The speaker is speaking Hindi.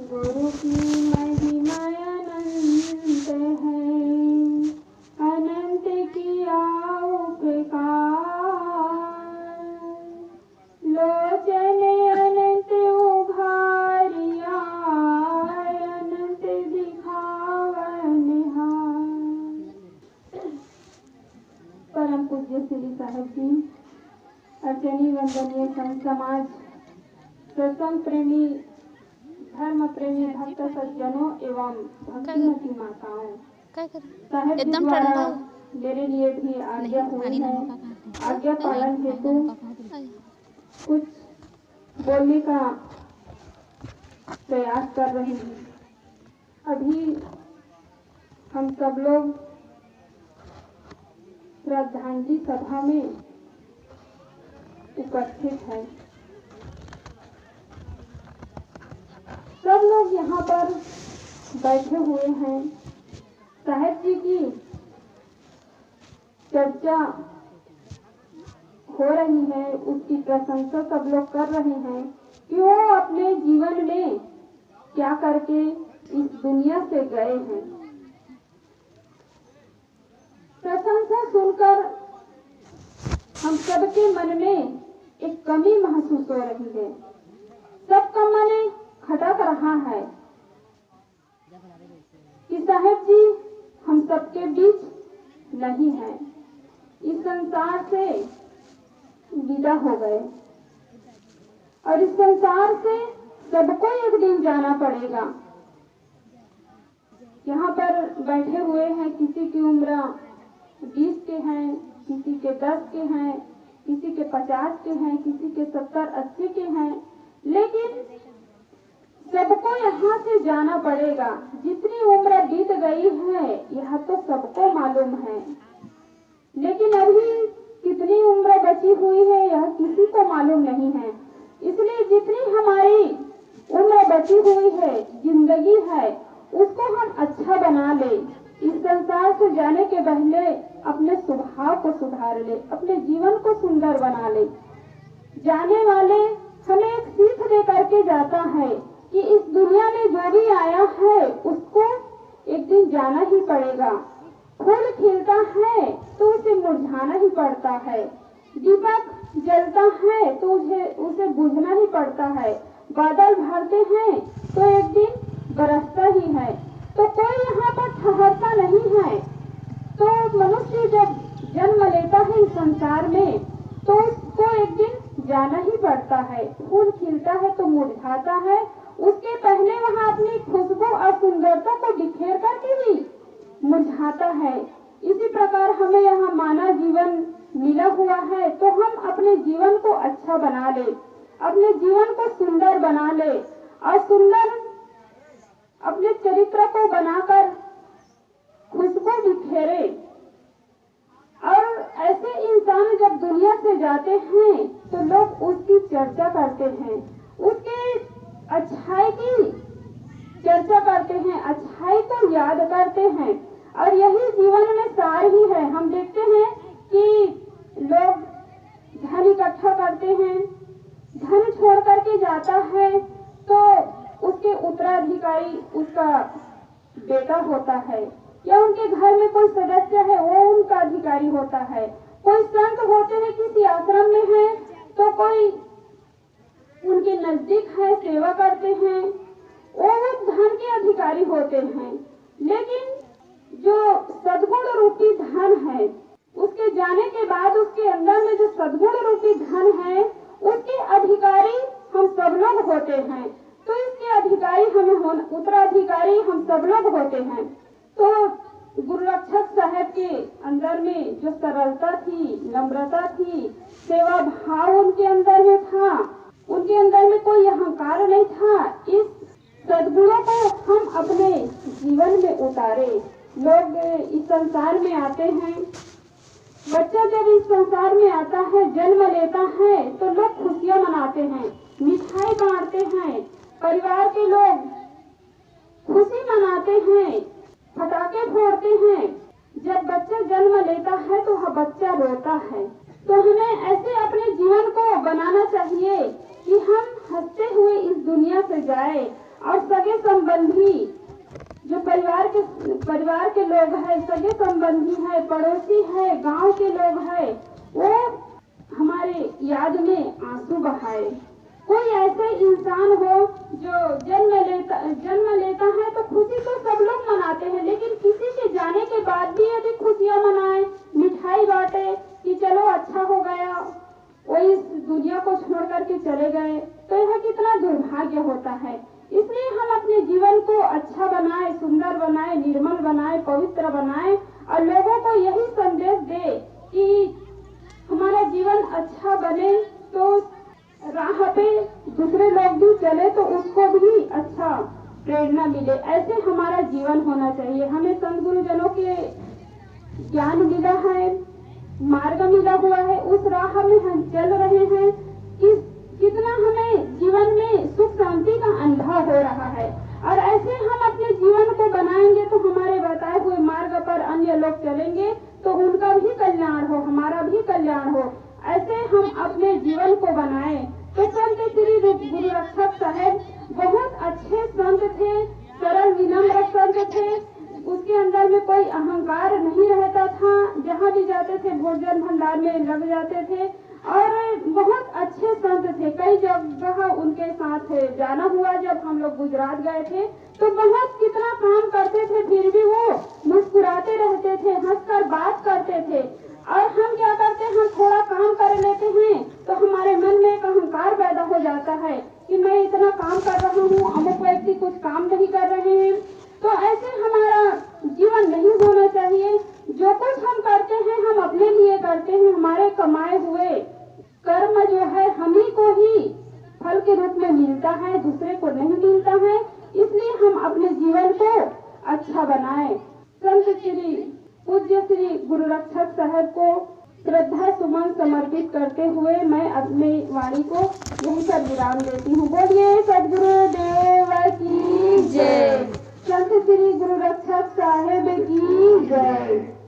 गुरु की महिमा अनंत है, अनंत किया उपकार। लोचन अनंत उभारिया, अनंत दिखावन हार। परम पूज्य श्री साहब जी, अर्चनी वंदनीय संत समाज, सत्संग प्रेमी, धर्म प्रेमी भक्त सज्जनों एवं भक्तिमती माताओं, साहब जी द्वारा मेरे लिए भी आज्ञा हुई है। आज्ञा पालन हेतु कुछ बोलने का प्रयास कर रही हूँ। अभी हम सब लोग श्रद्धांजलि सभा में उपस्थित हैं। सब लोग यहाँ पर बैठे हुए हैं। साहब जी की चर्चा हो रही है, उसकी प्रशंसा सब लोग कर रहे हैं कि वो अपने जीवन में क्या करके इस दुनिया से गए हैं। प्रशंसा सुनकर हम सबके मन में एक कमी महसूस हो रही है। सबका मन खटक रहा है कि साहब जी हम सबके बीच नहीं है, इस संसार से विदा हो गए और इस संसार से सबको एक दिन जाना पड़ेगा। यहाँ पर बैठे हुए हैं, किसी की उम्र 20 के हैं, किसी के 10 के हैं, किसी के 50 के हैं, किसी के 70-80 के हैं, लेकिन सबको यहाँ से जाना पड़ेगा। जितनी उम्र बीत गई है यह तो सबको मालूम है, लेकिन अभी कितनी उम्र बची हुई है यह किसी को मालूम नहीं है। इसलिए जितनी हमारी उम्र बची हुई है, जिंदगी है, उसको हम अच्छा बना ले। इस संसार से जाने के पहले अपने स्वभाव को सुधार ले, अपने जीवन को सुंदर बना ले। जाने वाले हमें एक सीख दे करके जाता है कि इस दुनिया में जो भी आया है उसको एक दिन जाना ही पड़ेगा। फूल खिलता है तो उसे मुरझाना ही पड़ता है, दीपक जलता है तो उसे बुझना ही पड़ता है, बादल भरते हैं तो एक दिन बरसता ही है। तो कोई यहाँ पर ठहरता नहीं है। तो मनुष्य जब जन्म लेता है इस संसार में तो उसको एक दिन जाना ही पड़ता है। फूल खिलता है तो मुरझाता है, उसके पहले वहाँ अपनी खुशबू और सुंदरता को बिखेर करके भी मुरझाता है। इसी प्रकार हमें यहाँ मानव जीवन मिला हुआ है, तो हम अपने जीवन को अच्छा बना ले, अपने जीवन को सुंदर बना ले और सुंदर अपने चरित्र को बनाकर खुशबू बिखेरे। और ऐसे इंसान जब दुनिया से जाते हैं तो लोग उसकी चर्चा करते हैं, उसके अच्छाई की चर्चा करते हैं, अच्छाई को याद करते हैं। और यही जीवन में सार ही है। हम देखते हैं कि लोग धन इकट्ठा करते हैं, धन छोड़ करके जाता है तो उसके उत्तराधिकारी उसका बेटा होता है, या उनके घर में कोई सदस्य है वो उनका अधिकारी होता है। कोई संत होते हैं किसी आश्रम में है तो कोई उनके नजदीक है, सेवा करते हैं, वो धन के अधिकारी होते हैं। लेकिन जो सद्गुण रूपी धन है, उसके जाने के बाद उसके अंदर में जो सद्गुण रूपी धन है उसके अधिकारी हम सब लोग होते हैं। तो इसके अधिकारी हमें उत्तराधिकारी हम सब लोग होते हैं। तो गुरु रक्षक साहब के अंदर में जो सरलता थी, नम्रता थी, सेवा भाव उनके अंदर में था, उनके अंदर में कोई अहंकार नहीं था। इस सद्गुणों को हम अपने जीवन में उतारे। लोग इस संसार में आते हैं, बच्चा जब इस संसार में आता है, जन्म लेता है तो लोग खुशियां मनाते हैं, मिठाई बांटते हैं, परिवार के लोग खुशी मनाते हैं, पटाखे फोड़ते हैं। जब बच्चा जन्म लेता है तो वह बच्चा रोता है। तो हमें ऐसे अपने जीवन को बनाना चाहिए कि हम हंसते हुए इस दुनिया से जाए और सगे संबंधी जो परिवार के लोग हैं, सगे संबंधी है, पड़ोसी है, गांव के लोग हैं, वो हमारे याद में आंसू बहाए। कोई ऐसे इंसान हो जो जन्म लेता है तो खुशी तो सब लोग मनाते हैं, लेकिन किसी के जाने के बाद भी यदि खुशियां मनाए, मिठाई बांटे कि चलो अच्छा हो गया, वो इस दुनिया को छोड़ करके चले गए, तो यह कितना दुर्भाग्य होता है। इसलिए हम अपने जीवन को अच्छा बनाए, सुंदर बनाए, निर्मल बनाए, पवित्र बनाए और लोगों को यही संदेश दे कि हमारा जीवन अच्छा बने तो राह पे दूसरे लोग भी चले तो उसको भी अच्छा प्रेरणा मिले। ऐसे हमारा जीवन होना चाहिए। हमें संत गुरुजनों के ज्ञान मिला है, मार्ग मिला हुआ है, उस राह में हम चल रहे हैं कि कितना हमें जीवन में सुख शांति का अनुभव हो रहा है। और ऐसे हम अपने जीवन को बनाएंगे तो हमारे बताए हुए मार्ग पर अन्य लोग चलेंगे तो उनका भी कल्याण हो, हमारा भी कल्याण हो। ऐसे हम अपने जीवन को बनाए। तो संत श्री गुरु रक्षक साहब बहुत अच्छे संत थे, सरल विनम्र संत थे। उसके अंदर में कोई अहंकार नहीं रहता था, जहाँ भी जाते थे भोजन भंडार में लग जाते थे और बहुत अच्छे संत थे। कई जगह उनके साथ जाना हुआ, जब हम लोग गुजरात गए थे तो बहुत कितना काम करते थे, फिर भी वो मुस्कुराते रहते थे, हंसकर बात करते थे। और हम क्या करते हैं, हम थोड़ा काम कर लेते हैं तो हमारे मन में एक अहंकार पैदा हो जाता है कि मैं इतना काम कर रहा हूँ, अमुक व्यक्ति कुछ काम नहीं कर रहे हैं। तो ऐसे हमारा जीवन नहीं होना चाहिए। जो कुछ हम करते हैं हम अपने लिए करते हैं, हमारे कमाए हुए कर्म जो है हम ही को ही फल के रूप में मिलता है, दूसरे को नहीं मिलता है। इसलिए हम अपने जीवन को अच्छा बनाएं। संत श्री पूज्य श्री गुरु रक्षक साहब को श्रद्धा सुमन समर्पित करते हुए मैं अपनी वाणी को यहीं पर विराम देती हूँ। बोलिए सद्गुरुदेव की जय, संत श्री गुरु रक्षक साहब की जय।